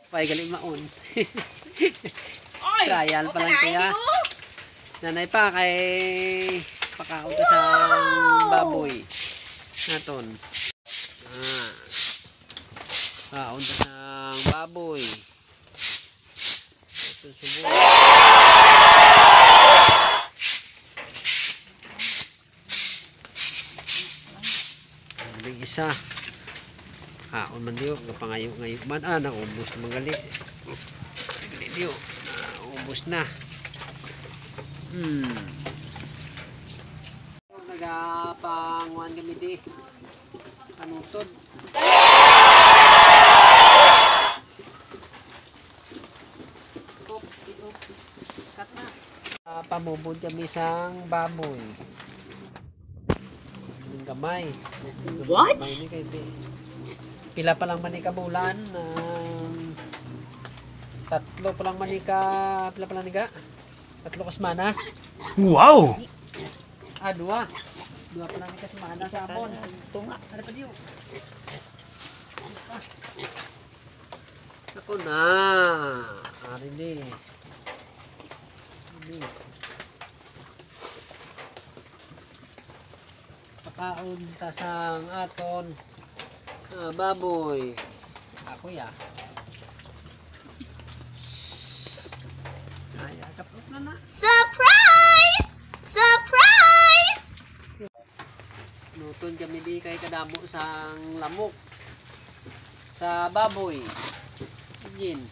Pay galing maon. Oy, Trial pa lang kaya. Nanay pa kay pakaon ka sa baboy. Naton. Kaon ka sa baboy. Naton subo. Isa. Kaon man diyo, gapangayo-ngayo man. Naubos na magali. Magali diyo. Naubos na. Nagapanguan kami di. Panutod. Kat na. Pamubod kami sang baboy. Gamay. What? Pila pa lang manika bulan. Tatlo pa lang manika. Pila pa lang niga? Tatlo kasmana. Wow! Dua. Dua pa lang nika semana sa amon. Tunga. Ano pa diyo? Ako na. Ari ni. Pakaon ta sang aton baboy. Ako ya. Ay, kaplok na na. Surprise! Surprise! Nuton kami di kay kadamo sang lamok sa baboy. Yin.